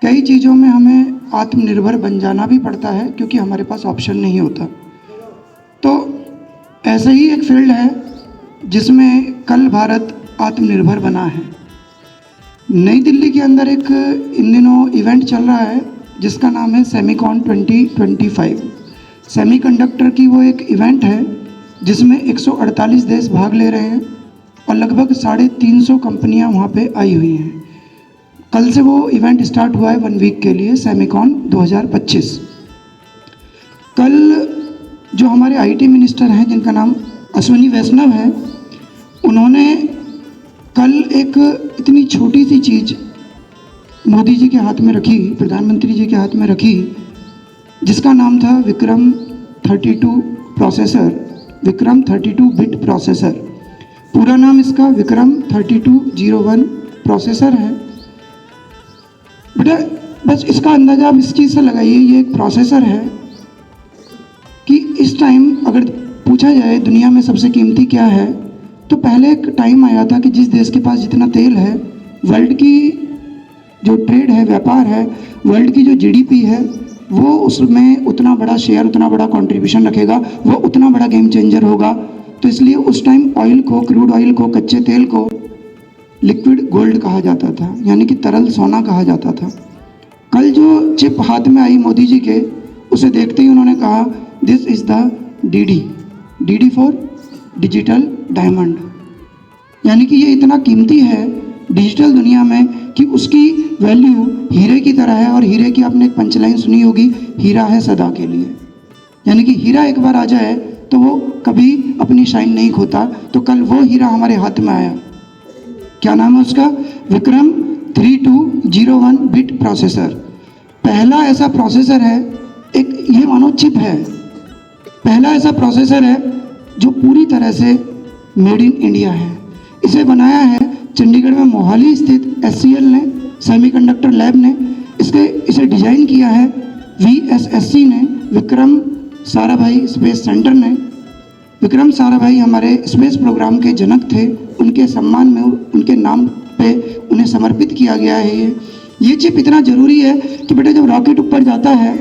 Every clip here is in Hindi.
कई चीज़ों में हमें आत्मनिर्भर बन जाना भी पड़ता है क्योंकि हमारे पास ऑप्शन नहीं होता। तो ऐसे ही एक फील्ड है जिसमें कल भारत आत्मनिर्भर बना है। नई दिल्ली के अंदर एक इन दिनों इवेंट चल रहा है जिसका नाम है सेमीकॉन 2025। सेमीकंडक्टर की वो एक इवेंट है जिसमें 148 देश भाग ले रहे हैं और लगभग 350 कंपनियां वहाँ पे आई हुई हैं। कल से वो इवेंट स्टार्ट हुआ है 1 वीक के लिए, सेमीकॉन 2025। कल जो हमारे आईटी मिनिस्टर हैं जिनका नाम अश्विनी वैष्णव है, उन्होंने कल एक इतनी छोटी सी चीज़ मोदी जी के हाथ में रखी, प्रधानमंत्री जी के हाथ में रखी, जिसका नाम था Vikram 32 processor, Vikram 32 bit processor. पूरा नाम इसका विक्रम 3201 प्रोसेसर है। बेटा बस इसका अंदाज़ा आप इस चीज़ से लगाइए, ये एक प्रोसेसर है कि इस टाइम अगर पूछा जाए दुनिया में सबसे कीमती क्या है, तो पहले एक टाइम आया था कि जिस देश के पास जितना तेल है, वर्ल्ड की जो ट्रेड है, व्यापार है, वर्ल्ड की जो जीडीपी है, वो उसमें उतना बड़ा शेयर, उतना बड़ा कंट्रीब्यूशन रखेगा, वो उतना बड़ा गेम चेंजर होगा। तो इसलिए उस टाइम ऑयल को, क्रूड ऑयल को, कच्चे तेल को लिक्विड गोल्ड कहा जाता था, यानी कि तरल सोना कहा जाता था। कल जो चिप हाथ में आई मोदी जी के, उसे देखते ही उन्होंने कहा this is the D for digital diamond, यानी कि ये इतना कीमती है डिजिटल दुनिया में कि उसकी वैल्यू हीरे की तरह है। और हीरे की आपने एक पंचलाइन सुनी होगी, हीरा है सदा के लिए, यानी कि हीरा एक बार आ जाए तो वो कभी अपनी शाइन नहीं खोता। तो कल वो हीरा हमारे हाथ में आया। क्या नाम है उसका? Vikram 3201 bit processor. पहला ऐसा प्रोसेसर है, एक ये मानो चिप है, पहला ऐसा प्रोसेसर है जो पूरी तरह से मेड इन इंडिया है। इसे बनाया है चंडीगढ़ में मोहाली स्थित SCL ने, सेमीकंडक्टर लैब ने। इसे डिजाइन किया है VSSC ने, विक्रम साराभाई स्पेस सेंटर ने। विक्रम साराभाई हमारे स्पेस प्रोग्राम के जनक थे, उनके सम्मान में, उनके नाम पे उन्हें समर्पित किया गया है। ये चिप इतना ज़रूरी है कि बेटा जब रॉकेट ऊपर जाता है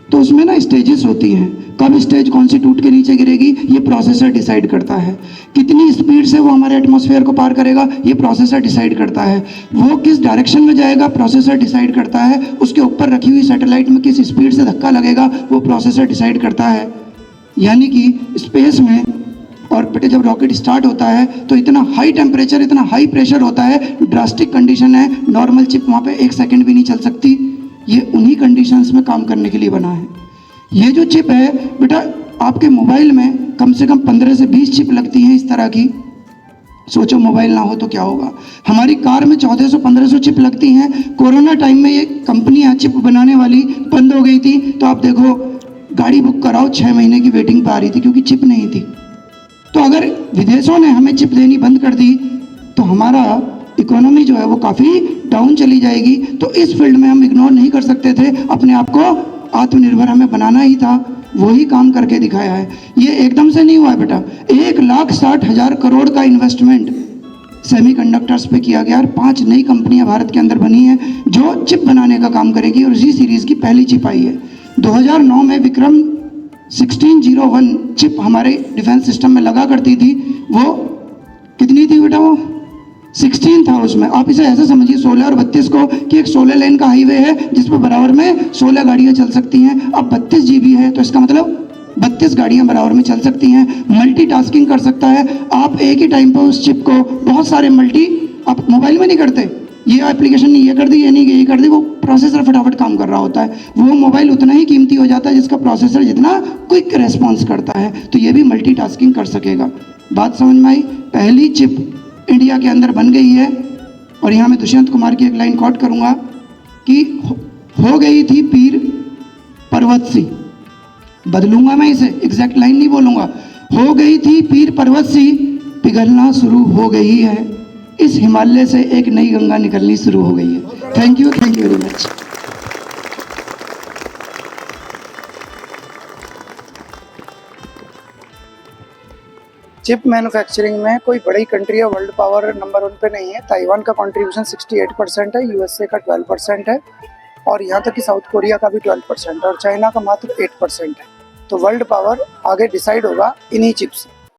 तो उसमें ना स्टेजेस होती हैं, कब स्टेज कौन सी टूट के नीचे गिरेगी ये प्रोसेसर डिसाइड करता है। कितनी स्पीड से वो हमारे एटमॉस्फेयर को पार करेगा ये प्रोसेसर डिसाइड करता है। वो किस डायरेक्शन में जाएगा प्रोसेसर डिसाइड करता है। उसके ऊपर रखी हुई सैटेलाइट में किस स्पीड से धक्का लगेगा वो प्रोसेसर डिसाइड करता है। यानी कि स्पेस में और बेटे जब रॉकेट स्टार्ट होता है तो इतना हाई टेम्परेचर, इतना हाई प्रेशर होता है, ड्रास्टिक कंडीशन है, नॉर्मल चिप वहाँ पे 1 सेकेंड भी नहीं चल सकती। ये उन्हीं कंडीशंस में काम करने के लिए बना है। ये जो चिप है बेटा, आपके मोबाइल में कम से कम 15 से 20 चिप लगती हैं इस तरह की। सोचो मोबाइल ना हो तो क्या होगा। हमारी कार में 1400-1500 चिप लगती हैं। कोरोना टाइम में ये कंपनियां चिप बनाने वाली बंद हो गई थी, तो आप देखो गाड़ी बुक कराओ 6 महीने की वेटिंग पर आ रही थी क्योंकि चिप नहीं थी। तो अगर विदेशों ने हमें चिप देनी बंद कर दी तो हमारा इकोनॉमी जो है वो काफ़ी डाउन चली जाएगी। तो इस फील्ड में हम इग्नोर नहीं कर सकते थे, अपने आप को आत्मनिर्भर हमें बनाना ही था। वही काम करके दिखाया है। ये एकदम से नहीं हुआ है बेटा, 1,60,000 करोड़ का इन्वेस्टमेंट सेमीकंडक्टर्स पे किया गया और 5 नई कंपनियां भारत के अंदर बनी हैं जो चिप बनाने का काम करेगी। और इसी सीरीज़ की पहली चिप आई है 2009 में। विक्रम 1601 चिप हमारे डिफेंस सिस्टम में लगा करती थी। वो कितनी थी बेटा? वो 16 था उसमें। आप इसे ऐसे समझिए 16 और 32 को कि एक 16 लेन का हाईवे है जिस पर बराबर में 16 गाड़ियां चल सकती हैं। अब 32 GB है तो इसका मतलब 32 गाड़ियां बराबर में चल सकती हैं। मल्टीटास्किंग कर सकता है। आप एक ही टाइम पर उस चिप को बहुत सारे आप मोबाइल में नहीं करते, ये एप्लीकेशन नहीं ये कर दी, ये नहीं ये कर दी, वो प्रोसेसर फटाफट काम कर रहा होता है। वो मोबाइल उतना ही कीमती हो जाता है जिसका प्रोसेसर जितना क्विक रेस्पॉन्स करता है। तो ये भी मल्टीटास्किंग कर सकेगा। बात समझ में आई? पहली चिप इंडिया के अंदर बन गई है। और यहाँ मैं दुष्यंत कुमार की एक लाइन कोट करूँगा कि हो गई थी पीर पर्वत सी, बदलूंगा मैं इसे, एग्जैक्ट लाइन नहीं बोलूँगा, हो गई थी पीर पर्वत सी, पिघलना शुरू हो गई है, इस हिमालय से एक नई गंगा निकलनी शुरू हो गई है। Thank you very much. Chip manufacturing में कोई बड़ी कंट्री या वर्ल्ड पावर नंबर 1 पे नहीं है। ताइवान का कंट्रीब्यूशन 68% है, USA का 12% है, और यहाँ तक कि साउथ कोरिया का भी 12% और चाइना का मात्र 8% है। तो वर्ल्ड पावर आगे डिसाइड होगा इन्हीं चिप से।